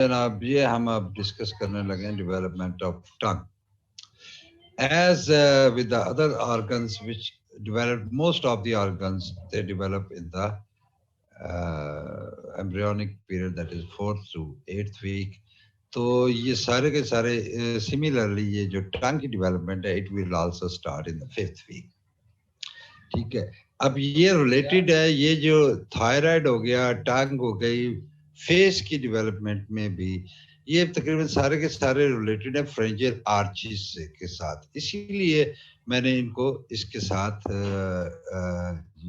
जनाब ये हम अब डिस्कस करने लगे हैं development of tongue as with the other organs which develop. Most of the organs they develop in the embryonic period, that is 4th to 8th week. तो ये सारे के सारे सिमिलरली ये जो टंग की डेवलपमेंट है it will also start in the 5th week. ठीक है. अब ये रिलेटेड है, ये जो थायराइड हो गया, टंग हो गई, फेस की डेवलपमेंट में भी ये तकरीबन सारे के सारे रिलेटेड है फ्रेंजियल आर्चिस के साथ. इसीलिए मैंने इनको इसके साथ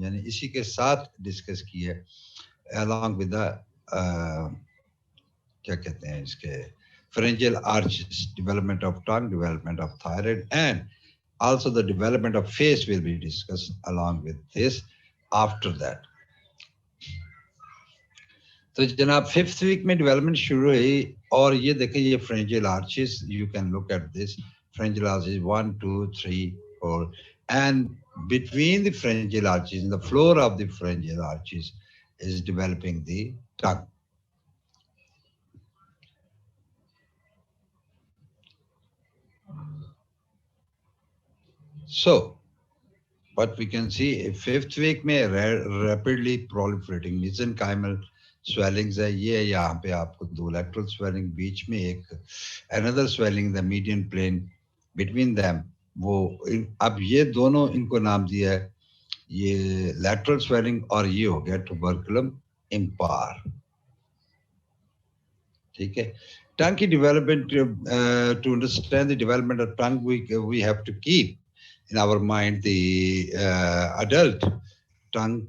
यानी इसी के साथ डिस्कस किया along with the क्या कहते हैं इसके pharyngeal arches, development of tongue, development of thyroid, and also the development of face will be discussed along with this after that. तो जनाब 5th वीक में डेवलपमेंट शुरू हुई और ये देखें ये pharyngeal arches, you can look at this pharyngeal arches 1 2 3 4, and between the pharyngeal arches, in the floor of the pharyngeal arches is developing the tongue. So what we can see 5th week में rapidly proliferating mesenchymal swellings है. ये यहाँ पे आपको दो lateral swelling, बीच में एक another swelling the median plane between them. वो अब ये दोनों इनको नाम दिया है, ये lateral swelling और ये हो गया tuberculum impar. ठीक है. Tongue की development, to understand the development of tongue we have to keep in our mind the adult tongue,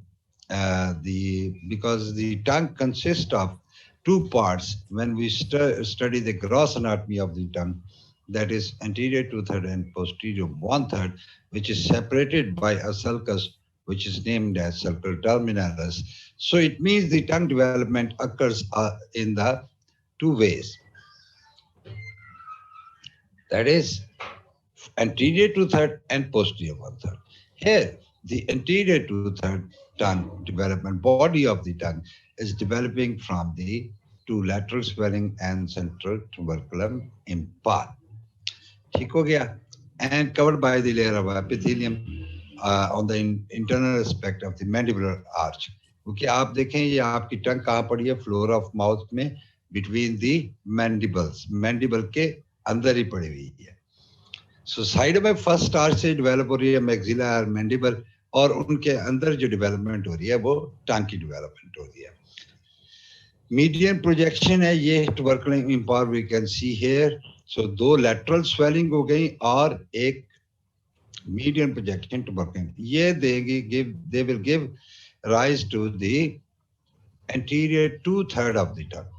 because the tongue consists of two parts. When we study the gross anatomy of the tongue, that is anterior 2/3 and posterior 1/3, which is separated by a sulcus which is named as sulcal terminalis. So it means the tongue development occurs in the two ways. That is anterior 2/3 and posterior 1/3. Here, the anterior 2/3 tongue development, body of the tongue, is developing from the two lateral swelling and central tuberculum impar. ठीक हो गया? And covered by the layer of epithelium on the internal aspect of the mandibular arch. क्योंकि आप देखें ये आपकी टंग कहाँ पड़ी है? फ्लोर ऑफ माउथ में, between the mandibles. मैंडिबल के अंदर ही पड़ी हुई है. सो साइड में फर्स्ट आर्च से डेवलप हो रही है मैक्सिला और मैंडिबल, और उनके अंदर जो डेवलपमेंट हो रही है वो टंग की डेवलपमेंट हो रही है. मीडियन प्रोजेक्शन है ये tuberculum impar, we can see here. So दो लैटरल स्वेलिंग हो गई और एक मीडियन प्रोजेक्शन ट्यूबरकुलम. ये देंगे they will give rise to the anterior 2/3 of the tongue.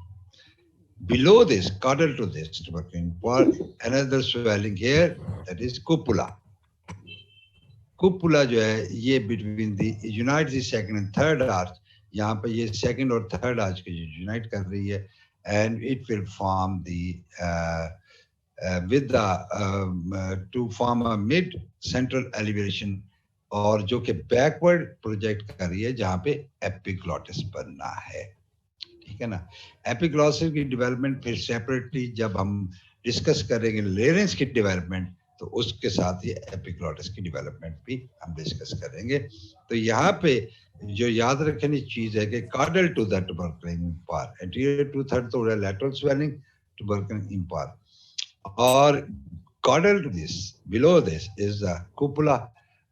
Below this, caudal to this tuberculum impar, another swelling here, that is cupula. Cupula जो है ये between the unite the second and third arch. यहाँ पे ये second और third arch के unite कर रही है, and it will form the with the to form a mid central elevation, और जो कि backward project कर रही है जहाँ पे epiglottis बनना है. ठीक है ना. एपिग्लॉटिस की डेवलपमेंट फिर सेपरेटली जब हम डिस्कस करेंगे लेरेंस की डेवलपमेंट, तो उसके साथ ही एपिग्लॉटिस की डेवलपमेंट भी हम डिस्कस करेंगे. तो यहाँ पे जो याद रखने की चीज है कि caudal to the tuberculum impar, anterior 2/3 तो लैटरल स्वेलिंग ट्यूबरकुलम इंपार, और caudal to this below this is the copula,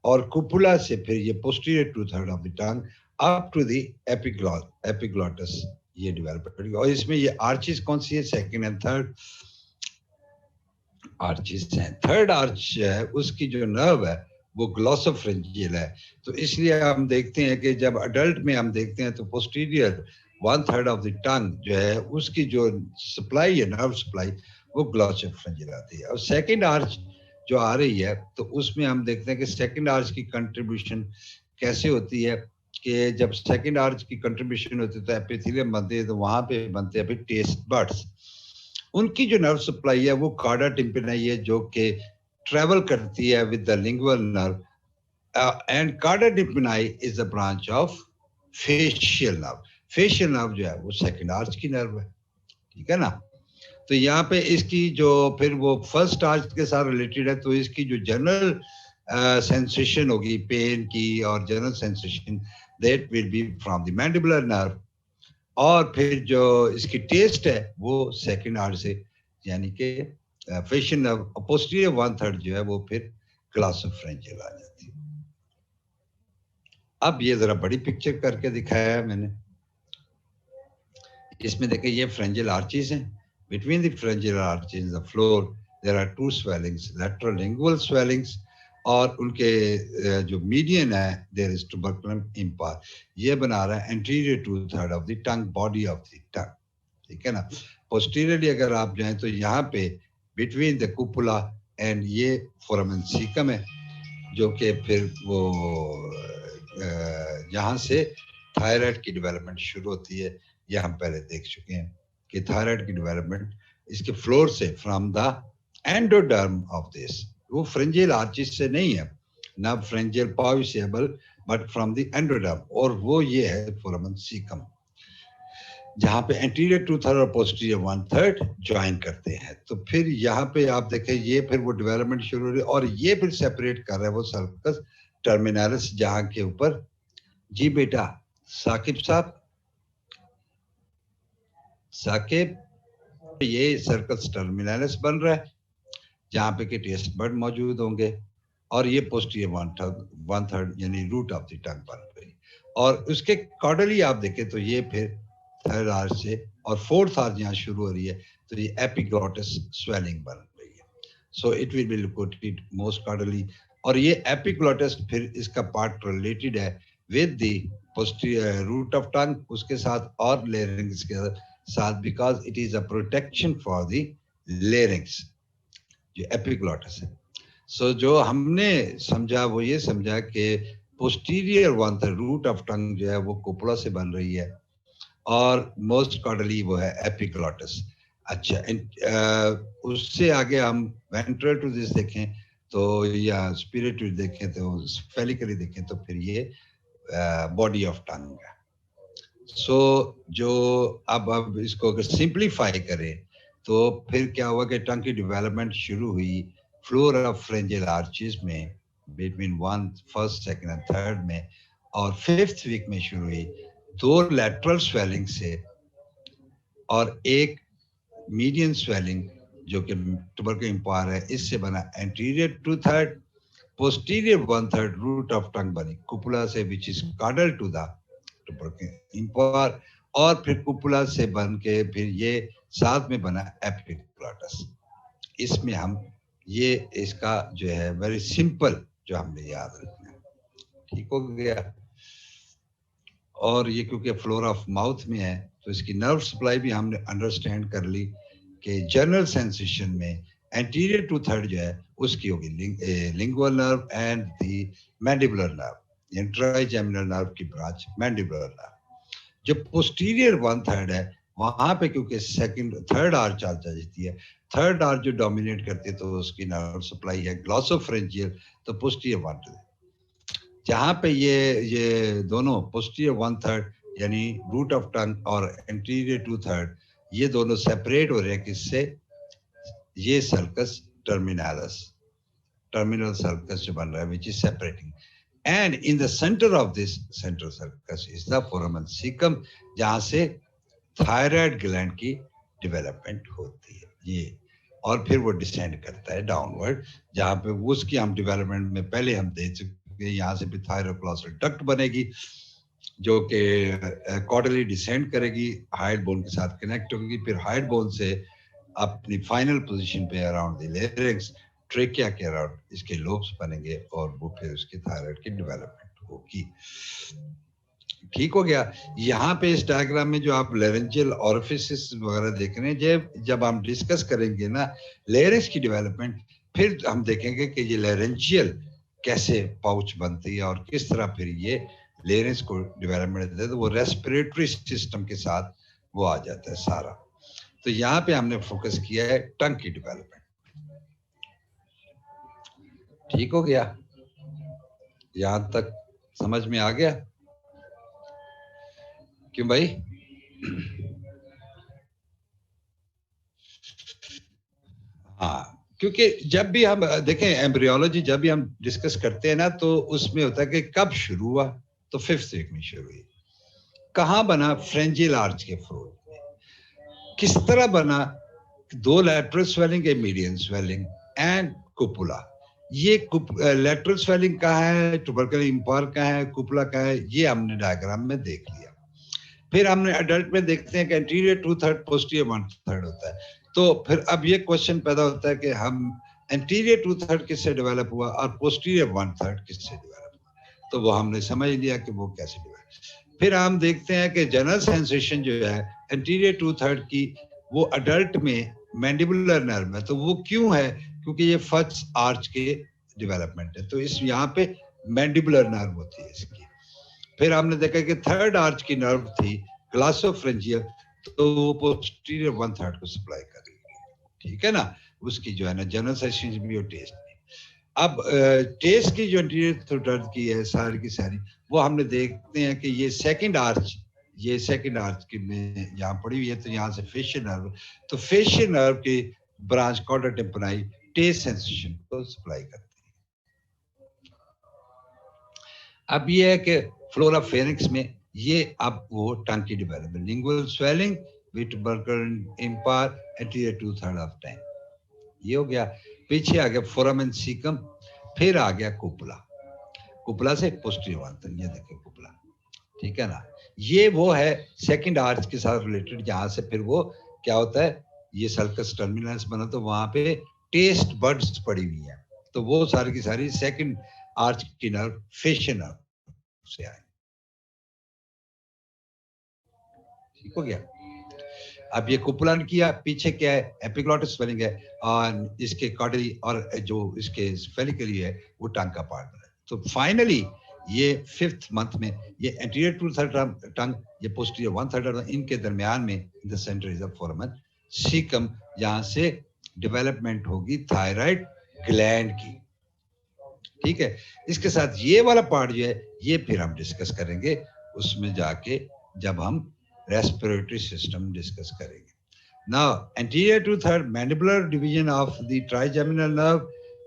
और कुपुला से फिर ये posterior 2/3 of the tongue up to the epiglottis ये डेवलप करेगी. और इसमें ये आर्चिस कौन सी है? सेकंड एंड थर्ड आर्चिस हैं. थर्ड आर्च है उसकी जो नर्व है वो ग्लॉसोफ्रेंजियल है. तो इसलिए हम देखते हैं कि जब अडल्ट में हम देखते हैं तो पोस्टीरियर 1/3 ऑफ द टंग जो है उसकी जो सप्लाई है, नर्व सप्लाई, वो ग्लॉसोफ्रेंजियल आती है. और सेकंड आर्च जो आ रही है तो उसमें हम देखते हैं कि सेकंड आर्च की कंट्रीब्यूशन कैसे होती है कि जब सेकंड आर्च की कंट्रीब्यूशन होती है तो एपिथेलियम बनते हैं, तो वहां पे बनते हैं फिर टेस्ट बड्स. उनकी जो नर्व सप्लाई है वो कार्डा टिम्पेनाई है जो कि ट्रेवल करती है with the lingual nerve, and chorda tympani is the branch of facial nerve. Facial nerve जो है वो सेकंड आर्च की नर्व है. ठीक है ना। तो यहाँ पे इसकी जो फिर वो फर्स्ट आर्च के साथ रिलेटेड है, तो इसकी जो जनरल सेंसेशन होगी पेन की और general sensation that will be from the mandibular nerve, और फिर जो इसकी टेस्ट है वो सेकंड आर्च से, यानी कि फेशियल नर्व पोस्टीरियर 1/3 जो है वो फिर ग्लॉसोफरेंजियल आ जाती है। अब ये जरा बड़ी पिक्चर करके दिखाया है मैंने। इसमें देखिए ये फ्रेंजियल आर्चेस हैं, between the pharyngeal arches the floor there are two swellings, lateral lingual swellings, और उनके जो मीडियन है देयर इज ट्यूबरकुलम इम्पार, ये बना रहा है anterior two third of the tongue, body of the tongue, ठीक है ना। पोस्टीरियरली अगर आप जाएं तो यहाँ पे बिटवीन द कुपुला एंड ये फोरामेन सीकम है, जो कि फिर वो जहाँ से थायराइड की डेवलपमेंट शुरू होती है, ये हम पहले देख चुके हैं कि थायराइड की डेवलपमेंट इसके फ्लोर से from the endoderm of this, वो फ्रेंजियल आर्चिस से नहीं है, ना फ्रेंजियल पाविसेबल, बट फ्रॉम द एंडोडर्म, और वो ये है फोरामेन सीकम, जहाँ पे एंटीरियर 2/3 और पोस्टीरियर 1/3 ज्वाइन करते हैं। तो फिर यहाँ पे आप देखें ये फिर वो डेवलपमेंट शुरू हो रही है, और ये फिर सेपरेट कर रहा है वो सर्कस टर्मिनलिस, जहाँ के ऊपर, जी बेटा साकिब साहब, साकिब, ये सर्कस टर्मिनलिस बन रहा है जहाँ पे के टेस्ट बर्ड मौजूद होंगे, और ये पोस्टीरियर 1/3 यानी रूट ऑफ द टंग बन रही, और उसके कॉर्डली आप देखें तो ये फिर थर्ड आर्च से और फोर्थ आर्च यहाँ शुरू हो रही है, तो ये एपिग्लॉटिस स्वेलिंग बन रही है। So it will be located most caudally, और ये एपिग्लॉटिस फिर इसका पार्ट रिलेटेड है with the posterior root of tongue, उसके साथ और लेरिंग्स के साथ, because it is a protection for the larynx जो एपिग्लॉटिस है। सो जो हमने समझा वो ये समझा कि पोस्टीरियर 1/3 रूट ऑफ टंग जो है वो कुपुला से बन रही है, और मोस्ट कॉर्डली वो है एपिग्लॉटिस। अच्छा, उससे आगे हम वेंट्रल टू दिस देखें तो, या स्पिरिटुअल देखें तो, फेलिकली देखें तो फिर ये बॉडी ऑफ टंग है। सो जो अब इसको अगर सिंप्लीफाई करें तो फिर क्या हुआ कि टंग की डेवलपमेंट शुरू हुई फ्लोर ऑफ फ्रेंजियल आर्चेस में between first second and third में, और 5th वीक में शुरू हुई 2 लैटरल स्वेलिंग से और एक मीडियन स्वेलिंग जो कि ट्यूबरकुलम इम्पायर है, इससे बना anterior 2/3, posterior 1/3 root of tongue बनी कुपुला से, which is caudal to the tuberculum impar, और फिर कुपुला से बन के फिर ये साथ में बना एपिग्लॉटिस। इसमें हम ये इसका जो है वेरी सिंपल जो हमने याद रखना है, ठीक हो गया। और ये क्योंकि फ्लोर ऑफ माउथ में है तो इसकी नर्व सप्लाई भी हमने अंडरस्टैंड कर ली कि जनरल सेंसेशन में एंटीरियर 2/3 जो है उसकी होगी lingual nerve and the mandibular nerve, trigeminal nerve की ब्रांच मैंडिबुलर नर्व। जो पोस्टीरियर 1/3 है वहां पे क्योंकि सेकंड थर्ड आर्च आ जाती है, थर्ड आर्च जो डोमिनेट करती है तो उसकी नर्व सप्लाई है ग्लॉसोफ्रेंजियल, तो पोस्टीरियर 1/3, जहाँ पे ये दोनों पोस्टीरियर 1/3 यानी रूट ऑफ टंग और एंटीरियर 2/3 ये दोनों सेपरेट हो रहे हैं, किससे, ये सर्कस टर्मिनलिस, टर्मिनल सर्कस जो बन रहा है which is separating, and in the centre of this central sulcus is the foramen caecum, जहाँ से थायराइड ग्लैंड की डेवलपमेंट होती है ये, और फिर वो डिसेंड करता है डाउनवर्ड, जहाँ पे उसकी हम डेवलपमेंट में पहले हम देख चुके, यहाँ से भी थायरोक्लॉसल डक्ट बनेगी जो कि कॉर्डली डिसेंड करेगी, हाइड बोन के साथ कनेक्ट होगी, फिर हाइड बोन से अपनी फाइनल पोजीशन पे अराउंड द लेरिंक्स, ट्रेकिया के अराउंड इसके लोब्स बनेंगे, और वो फिर उसकी थायराइड की डेवलपमेंट होगी। ठीक हो गया। यहाँ पे इस डायग्राम में जो आप लेरेंजियल ऑरिफिसेस वगैरह देख रहे हैं, जब हम डिस्कस करेंगे ना लेरिंक्स की डेवलपमेंट, फिर हम देखेंगे कि ये लेरेंजियल कैसे पाउच बनती है और किस तरह फिर ये लेरिंक्स को डेवलपमेंट देते हैं, तो वो रेस्पिरेटरी सिस्टम के साथ वो आ जाता है सारा। तो यहाँ पे हमने फोकस किया है टंग की डेवलपमेंट। ठीक हो गया, यहाँ तक समझ में आ गया? क्यों भाई? हाँ, क्योंकि जब भी हम देखें एम्ब्रियोलॉजी जब भी हम डिस्कस करते हैं ना, तो उसमें होता है कि कब शुरू हुआ, तो 5th वीक में शुरू हुई। कहाँ बना? फ्रेंजियल आर्च के फ्लोर में। किस तरह बना? 2 lateral swelling, a median swelling and copula. ये लैटरल स्वेलिंग कहाँ है, ट्यूबरकल इम्पार कहाँ है, कुपुला कहाँ है, ये हमने डायग्राम में देख लिया। फिर हमने अडल्ट में देखते हैं कि एंटीरियर 2/3 पोस्टीरियर 1/3 होता है। तो फिर अब ये क्वेश्चन पैदा होता है कि हम एंटीरियर 2/3 किससे डेवलप हुआ और पोस्टीरियर 1/3 किससे डेवलप हुआ, तो वो हमने समझ लिया कि वो कैसे डेवलप। फिर हम देखते हैं कि जनरल सेंसेशन जो है एंटीरियर 2/3 की, वो अडल्ट में मैंडिबुलर नर्व है। तो वो क्यों है? क्योंकि ये फर्स्ट आर्च के डेवलपमेंट है, तो इस यहाँ पे मैंडिबुलर नर्व होती है इसकी। फिर हमने देखा कि थर्ड आर्च की नर्व थी ग्लासोफ्रेंजियल, तो वो पोस्टीरियर 1/3 को सप्लाई कर रही है। ठीक है ना, उसकी जो है ना जनरल सेशन भी और टेस्ट भी। अब टेस्ट की जो एंटीरियर 2/3 की है सारी की सारी, वो हमने देखते हैं कि ये सेकंड आर्च, ये सेकंड आर्च की में यहाँ पड़ी हुई है। तो यहाँ से फेशियल नर्व, तो फेशियल नर्व की ब्रांच कॉर्डा टिम्पनाई टेस्ट सेंसेशन को सप्लाई करती है। अब ये है कि फ्लोरा फेरिंक्स में ये अब वो टंग की development, lingual swelling with burger impar anterior 2/3 of time, ये हो गया। पीछे आ गया फोरामेन सीकम, फिर आ गया कुपला, कुपला से पोस्टीरियर 1/3, ये देखिए कुपला। ठीक है ना, ये वो है सेकंड आर्च के साथ रिलेटेड, जहां से फिर वो क्या होता है, ये सल्कस टर्मिनस बना, तो वहां पे टेस्ट बर्ड्स पड़ी हुई है। तो वो सारी की सारी सेकंड आर्च की नर्व फेशियल नर्व से आए। ठीक हो गया। अब ये कुपुलन किया, पीछे क्या है, एपिग्लॉटिस स्वेलिंग है, और इसके कॉर्डरी और जो इसके फेलिकली है वो टंग का पार्ट है। तो फाइनली ये 5th मंथ में ये एंटीरियर 2/3 टंग, ये पोस्टीरियर 1/3 इनके दरमियान में in the centre is a foramen caecum, जहां से डेवलपमेंट होगी थायराइड ग्लैंड की। ठीक है, इसके साथ ये वाला पार्ट जो है ये फिर हम डिस्कस करेंगे उसमें जाके, जब हम रेस्पिरेटरी सिस्टम डिस्कस करेंगे। Now, anterior to third mandibular division of the trigeminal nerve,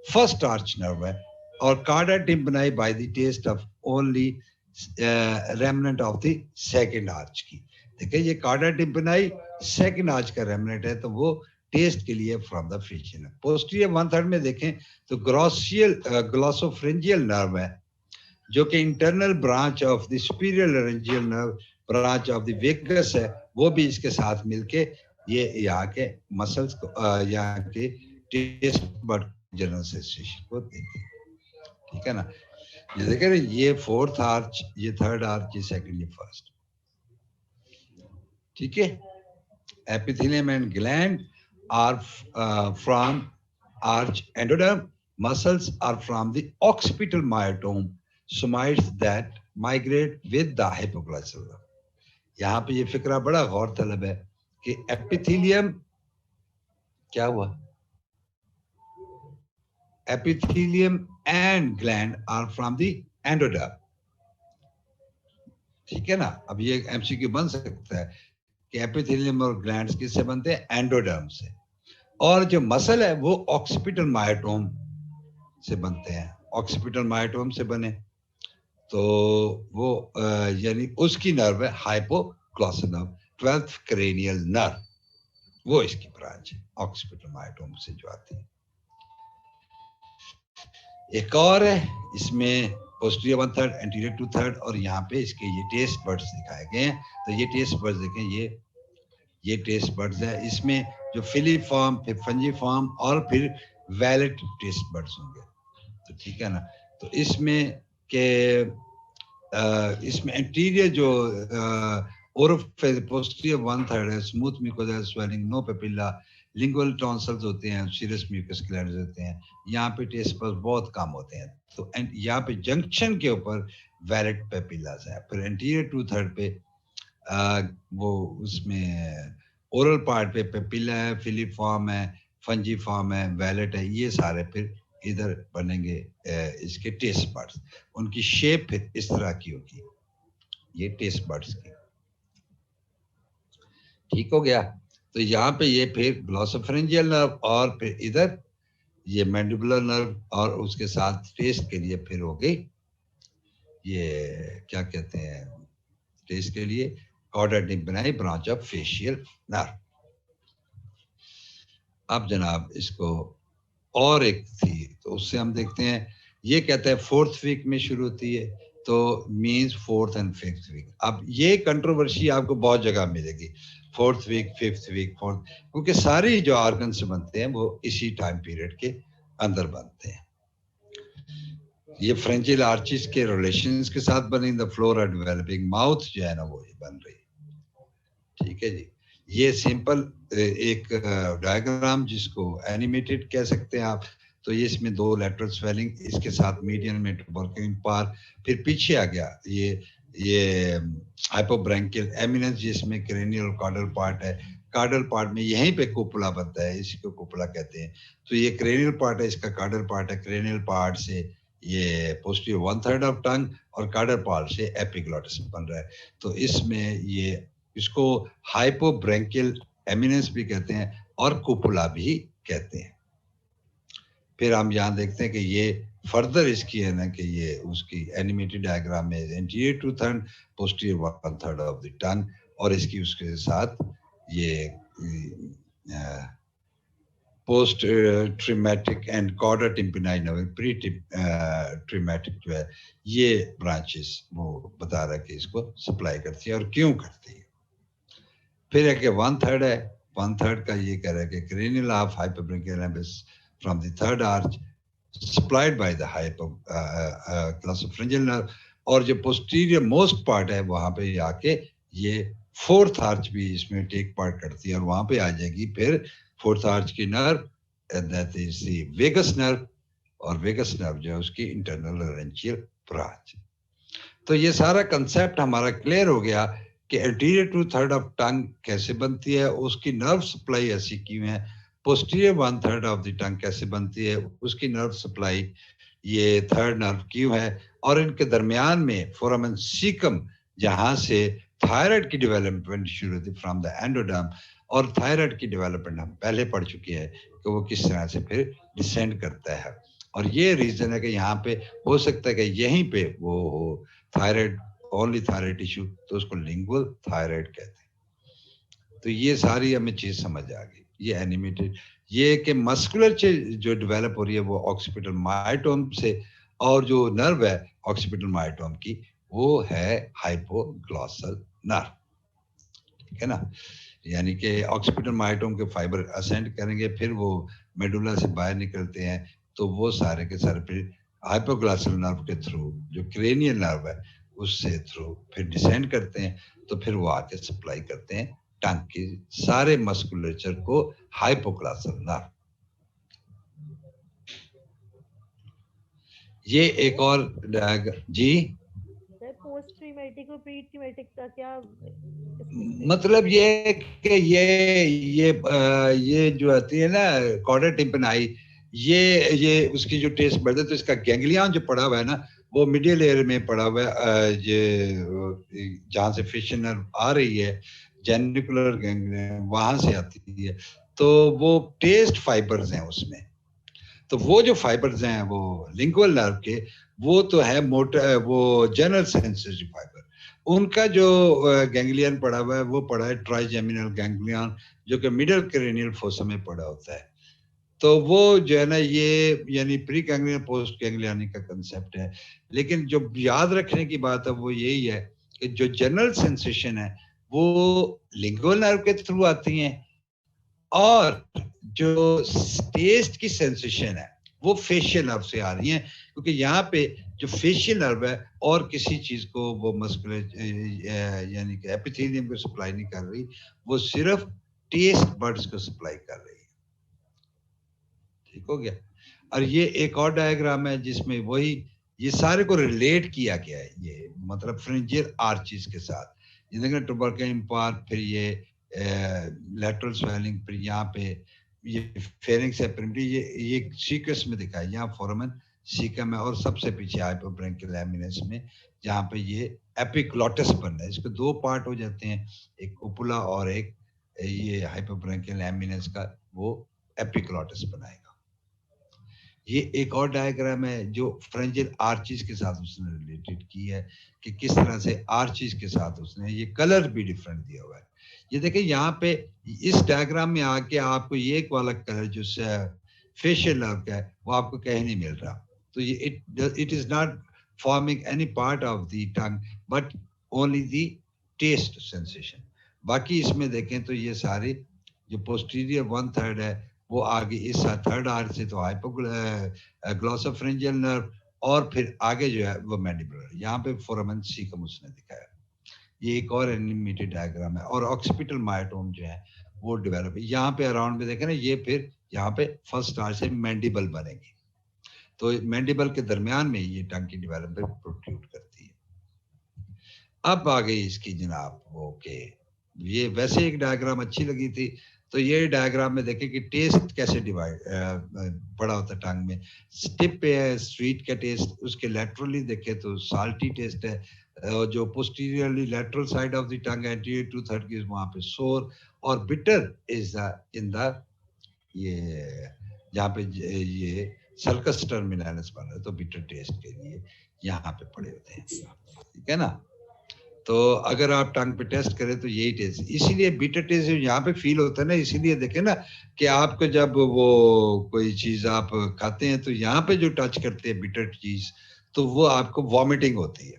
first arch nerve है, और cardia tympani by the taste of only remnant of the second arch की। देखिए ये cardia tympani second arch का remnant है, तो वो टेस्ट के लिए फ्रॉम द फेशियल। पोस्टीरियर 1/3 में देखें तो ग्लॉसोफ्रेंजियल नर्व है, जो कि internal branch of the superior laryngeal nerve branch of the vagus है, वो भी इसके साथ मिलके ये यहाँ के मसल्स को यहाँ के टेस्ट बर्ड जनरल सेंसेशन को देती है। ठीक है ना, ये देखें ना, ये 4th आर्च, ये 3rd आर्च, ये 2nd, ये 1st। ठीक है, epithelium and gland are from arch endoderm. Muscles are from the occipital myotome somites that migrate with the hypoglossal nerve. यहाँ पे ये फिक्रा बड़ा गौर तलब है कि एपिथेलियम क्या हुआ, epithelium and gland are from the endoderm. ठीक है ना, अब ये एमसीक्यू बन सकता है कि एपिथेलियम और ग्लैंड्स किससे बनते हैं, एंडोडर्म से, और जो मसल है वो ऑक्सीपिटल मायोटोम से बनते हैं, ऑक्सीपिटल मायोटोम से बने, तो वो यानी उसकी नर्व है hypoglossal nerve, 12th cranial nerve, वो इसकी ब्रांच है ऑक्सीपिटल मायोटोम से जो आती है। एक और है, इसमें पोस्टीरियर 1/3 एंटीरियर 2/3, और यहाँ पे इसके ये टेस्ट बर्ड्स दिखाए गए हैं। तो ये टेस्ट बर्ड्स देखें, ये टेस्ट बर्ड्स है, इसमें जो फिलीफॉर्म, फिर फंजीफॉर्म और फिर वैलेट टेस्ट बर्ड्स होंगे। तो ठीक है ना, तो इसमें के इसमें एंटीरियर जो ओरोफेज पोस्टीरियर 1/3 है, smooth mucosa swelling, no papilla, lingual tonsils होते हैं, सीरियस म्यूकस ग्लैंड्स होते हैं, यहाँ पे टेस्ट बर्ड्स बहुत कम होते हैं। तो यहाँ पे जंक्शन के ऊपर वैलेट पेपिलास है, फिर एंटीरियर 2/3 पे वो उसमें ओरल पार्ट पे पेपिला है, फिलीफॉर्म है, फंजीफॉर्म है, वैलेट है, ये सारे फिर इधर बनेंगे इसके टेस्ट बर्ड्स। उनकी शेप फिर इस तरह की होगी, ये टेस्ट बर्ड्स की। ठीक हो गया। तो यहाँ पे ये फिर ग्लॉसोफेरेंजियल नर्व और फिर इधर ये मैंडिबुलर नर्व और उसके साथ टेस्ट के लिए फिर हो गई ये क्या कहते हैं टेस्ट के लिए chorda tympani branch of facial nerve. अब जनाब इसको और एक थी तो उससे हम देखते हैं ये कहते हैं 4th वीक में शुरू होती है तो means 4th and 5th week. अब ये कंट्रोवर्सी आपको बहुत जगह मिलेगी 4th week 5th week 4th, क्योंकि सारे जो ऑर्गन्स बनते हैं वो इसी टाइम पीरियड के अंदर बनते हैं। ये फ्रेंचियल आर्चिस के रिलेशंस के साथ बनी द फ्लोरा डेवलपिंग माउथ जो है ना वो ये बन रही है। ठीक है जी, ये सिंपल एक डायग्राम जिसको एनिमेटेड कह सकते हैं आप। तो ये इसमें 2 लेटरल स्वेलिंग इसके साथ मीडियन में ट्यूबरक्यूलिन पार, फिर पीछे आ गया ये हाइपोब्रैंकियल एमिनेंस जिसमें क्रेनियल कॉर्डल पार्ट है। कार्डल पार्ट में यहीं पे कुपुला बनता है, इसी को कुपुला कहते हैं। तो ये क्रेनियल पार्ट है, इसका कार्डल पार्ट है। क्रेनियल पार्ट से ये पोस्टीरियर 1/3 ऑफ टंग और कार्डल पार्ट से एपिग्लॉटिस बन रहा है। तो इसमें ये इसको हाइपोब्रैंकियल एमिनेंस भी कहते हैं और कुपुला भी कहते हैं। फिर हम यहाँ देखते हैं कि ये फर्दर इसकी है ना कि ये उसकी एनिमेटेड डायग्राम में anterior 2/3 posterior 1/3 of the tongue और इसकी उसके साथ ये post trematic and chorda tympani nerve pre trematic जो है ये ब्रांचेस वो बता रहा है कि इसको सप्लाई करती है और क्यों करती है। फिर है कि 1/3 है, 1/3 का ये कह रहा है कि cranial half hyperbrachial abyss from the third arch supplied by the glossopharyngeal nerve और जो posterior most part है वहां पे आके ये 4th arch भी इसमें टेक पार्ट करती है और वहां पे आ जाएगी फिर 4th arch की nerve that is the vagus nerve और वेगस नर्व जो है उसकी इंटरनल लारेंजियल ब्रांच। तो ये सारा कंसेप्ट हमारा क्लियर हो गया कि एंटीरियर 2/3 ऑफ टंग कैसे बनती है, उसकी नर्व सप्लाई ऐसी क्यों है, पोस्टीरियर 1/3 ऑफ द टंग कैसे बनती है, उसकी नर्व सप्लाई ये थर्ड नर्व क्यों है, और इनके दरमियान में फोरामेन सीकम जहां से थायराइड की डेवलपमेंट शुरू होती फ्रॉम द एंडोडर्म, और थायराइड की डेवलपमेंट हम पहले पढ़ चुके हैं कि वो किस तरह से फिर डिसेंड करता है। और ये रीजन है कि यहाँ पे हो सकता है कि यहीं पे वो हो थायराइड ओनली थायराइड टिश्यू, तो उसको लिंगुअल थायराइड कहते हैं। तो ये सारी हमें चीज समझ आ गई। ये एनिमेटेड ये कि मस्कुलर जो डेवलप हो रही है वो ऑक्सीपिटल मायोटोम से, और जो नर्व है ऑक्सीपिटल मायोटोम की वो है हाइपोग्लॉसल नर्व। ठीक है ना, यानी कि ऑक्सीपिटल मायोटोम के फाइबर असेंड करेंगे फिर वो मेडुला से बाहर निकलते हैं, तो वो सारे के सारे फिर हाइपोग्लॉसल नर्व के थ्रू जो क्रेनियल नर्व है उससे थ्रू फिर डिसेंड करते हैं, तो फिर वो आके सप्लाई करते हैं टंग के सारे मस्कुलेचर को हाइपोग्लॉसल नर्व। ये एक और जी पोस्ट ट्रीमेटिक और प्री ट्रीमेटिक का क्या मतलब ये कि ये जो आती है ना कॉर्डा टिम्पैनी, ये उसकी जो टेस्ट बढ़ते तो इसका गैंग्लियन जो पड़ा हुआ है ना वो मिडिल एयर में पड़ा हुआ है, ये जहाँ से फिशियन नर्व आ रही है जेनिकुलर गैंग्लियन वहां से आती है, तो वो टेस्ट फाइबर्स हैं उसमें। तो वो जो फाइबर्स हैं वो लिंगुअल नर्व के वो तो है मोटर वो जनरल सेंसिटिव फाइबर, उनका जो गैंग्लियन पड़ा हुआ है वो पड़ा है ट्राइजेमिनल गैंग्लियन जो कि मिडल क्रेनियल फोसा में पड़ा होता है। तो वो जो है ना ये यानी प्री गैंग्लियन पोस्ट गैंग्लियन का कंसेप्ट है। लेकिन जो याद रखने की बात है वो यही है कि जो जनरल सेंसेशन है वो लिंगुअल नर्व के थ्रू आती हैं, और जो टेस्ट की सेंसेशन है वो फेशियल नर्व से आ रही है, क्योंकि यहाँ पे जो फेशियल नर्व है और किसी चीज को वो मस्कुलर यानी कि एपिथेलियम को सप्लाई नहीं कर रही, वो सिर्फ टेस्ट बर्ड्स को सप्लाई कर रही है। ठीक हो गया। और ये एक और डायग्राम है जिसमें वही ये सारे को रिलेट किया गया है, ये मतलब फ्रिंजियल आर्चिस के साथ, जिसमें ट्यूबरकुलर पार्ट, फिर ये लेटरल स्वेलिंग, फिर यहाँ पे ये फेरिंग्स एपिथेलियम, ये सीक्वेंस में दिखाया, यहाँ फोरामेन सीकम है और सबसे पीछे हाइपोब्रैंकियल एमिनेंस में जहाँ पे ये एपिग्लॉटिस बनना है। इसके 2 पार्ट हो जाते हैं, एक कुपुला और एक ये हाइपोब्रैंकियल एमिनेस का वो एपिग्लॉटिस बनाएगा। ये एक और डायग्राम है जो फ्रेंजियल आर्चिस के साथ उसने रिलेटेड की है कि किस तरह से आर्चिस के साथ उसने ये कलर भी डिफरेंट दिया हुआ है। ये देखिए यहाँ पे इस डायग्राम में आके आपको ये एक वाला कलर जो फेशियल नर्व का है वो आपको कहीं नहीं मिल रहा। तो ये it is not forming any part of the tongue but only the taste sensation. बाकी इसमें देखें तो ये सारे जो पोस्टीरियर 1/3 है वो आगे इस थर्ड आर से तो ग्लॉसोफ्रेंजियल नर्व और फिर आगे जो है वो मैंडिबुलर, यहाँ पे फोरामेन सीकम उसने दिखाया। ये एक और एनिमेटेड डायग्राम है और ऑक्सीपिटल मायोटोम जो है वो डेवलप है। यहाँ पे अराउंड में देखें ना, ये फिर यहाँ पे फर्स्ट आर से मैंडिबल बनेगी, तो मैंडिबल के दरमियान में ये टंग की डेवलपमेंट प्रोट्रूड करती है। अब आ गई इसकी जनाब ओके, ये वैसे एक डायग्राम अच्छी लगी थी। तो ये डायग्राम में देखें कि टेस्ट कैसे डिवाइड पड़ा होता है टंग में। टिप पे है स्वीट का टेस्ट, उसके लेटरली देखें तो साल्टी टेस्ट है, जो posteriorly lateral side of the tongue anterior 2/3 की वहां पे सोर, और बिटर इज इन द ये जहाँ पे ये सर्कस टर्मिनस बन रहा है, तो बिटर टेस्ट के लिए यहाँ पे पड़े होते हैं, ठीक है ना। तो अगर आप टंग पे टेस्ट करें तो यही टेस्ट, इसीलिए बिटर टेस्ट यहाँ पे फील होता है ना, इसीलिए देखें ना कि आपको जब वो कोई चीज आप खाते हैं तो यहाँ पे जो टच करते हैं बिटर चीज, तो वो आपको वॉमिटिंग होती है,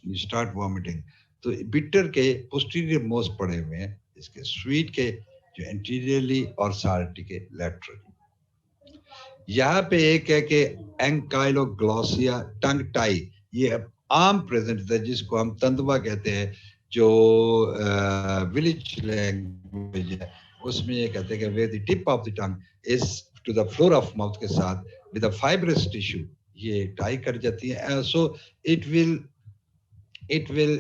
यू स्टार्ट वॉमिटिंग। तो बिटर के पोस्टीरियर मोस्ट पड़े हुए हैं, इसके स्वीट के जो एंटीरियरली और साल्टी के लैटरली। यहाँ पे एक है कि एंकाइलोग्लॉसिया टंग टाई, ये आम प्रेजेंट है जिसको हम तंदवा कहते हैं, जो विलेज लैंग्वेज है उसमें ये कहते हैं कि where the tip of the tongue is to the floor of mouth के साथ विद अ फाइब्रस टिश्यू ये टाई कर जाती है, so it will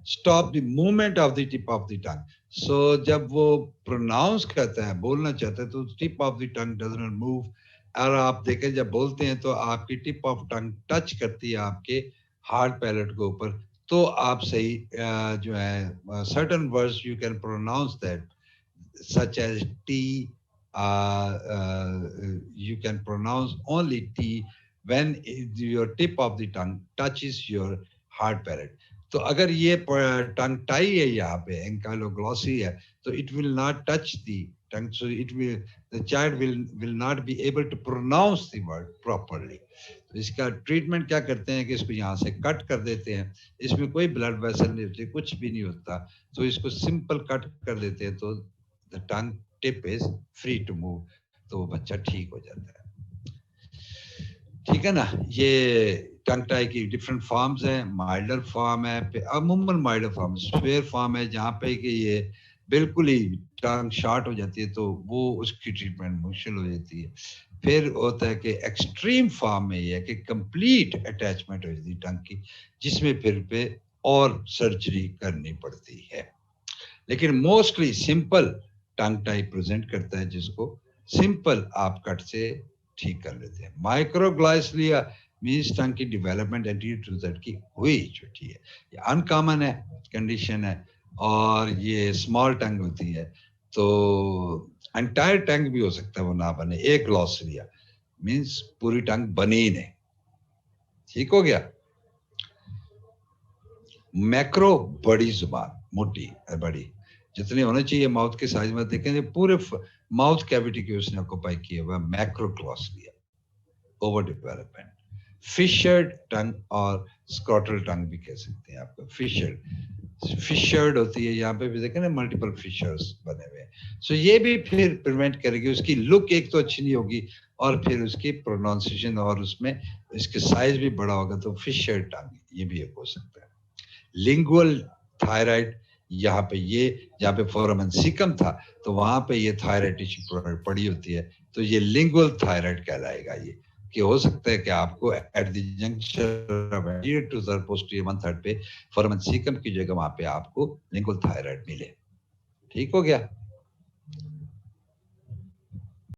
stop the movement of the tip of the tongue. So जब वो प्रोनाउंस करता है, बोलना चाहता है, तो tip of the tongue does not move. और आप देखें जब बोलते हैं तो आपकी टिप ऑफ टंग टच करती है आपके हार्ड पैलेट के ऊपर, तो आप सही जो है certain words you can pronounce that such as T, you can pronounce only T when your tip of the tongue touches your hard palate. तो अगर ये टंग टाई है यहाँ पे एंकाइलोग्लॉसी है, तो it will not touch the tongue, so the child will not be able to pronounce the word properly. तो इसका ट्रीटमेंट क्या करते हैं कि इसको यहाँ से कट कर देते हैं, इसमें कोई ब्लड वेसल नहीं होती, कुछ भी नहीं होता, तो इसको सिंपल कट कर देते हैं, तो the tongue tip is free to move, तो वो बच्चा ठीक हो जाता है, ठीक है ना। ये टंग टाई की डिफरेंट फॉर्म्स हैं, माइल्डर फॉर्म है, अमूमन माइल्डर फॉर्म, स्वेयर फॉर्म है जहाँ पे कि ये बिल्कुल ही टंग शॉर्ट हो जाती है, तो वो उसकी ट्रीटमेंट मुश्किल हो जाती है। फिर होता है कि एक्सट्रीम फॉर्म में ये है कि कंप्लीट अटैचमेंट हो जाती है टंग की, जिसमें फिर पे और सर्जरी करनी पड़ती है। लेकिन मोस्टली सिंपल टंग टाई प्रेजेंट करता है, जिसको सिंपल आप कट से ठीक कर लेते हैं। माइक्रोग्लाइसलिया मींस टंग की डेवलपमेंट एंटीरियर टू दैट की हुई छुट्टी है, ये अनकॉमन है कंडीशन है, और ये स्मॉल टंग होती है, तो एंटायर टंग भी हो सकता है वो ना बने। एक ग्लॉसलिया मींस पूरी टंग बनी ही नहीं, ठीक हो गया। मैक्रो बड़ी जुबान, मोटी बड़ी, जितनी होनी चाहिए माउथ के साइज में, देखेंगे पूरे माउथ कैविटी के उसने ऑक्यूपाई किया हुआ मैक्रोग्लॉसलिया, ओवर डेवलपमेंट। फिशर्ड टंग और स्क्रॉटल टंग भी कह सकते हैं आपको, फिशर्ड होती है, यहाँ पे भी देखें ना मल्टीपल फिशर्स बने हुए हैं, सो ये भी फिर प्रिवेंट करेगी, उसकी लुक एक तो अच्छी नहीं होगी और फिर उसकी प्रोनाउंसिएशन और उसमें इसके साइज भी बड़ा होगा, तो फिशर्ड टंग ये भी एक हो सकता है। लिंगुअल थायराइड, यहाँ पे ये जहाँ पे फोरामेन सीकम था तो वहां पे ये थायराइड टिश्यू पड़ी होती है, तो ये लिंगुअल थायराइड कहलाएगा। ये कि हो सकता है कि आपको at the junction of anterior two the posterior 1/3 पे फोरामेन सीकम की जगह वहां पे आपको लिंगुअल थायराइड मिले, ठीक हो गया।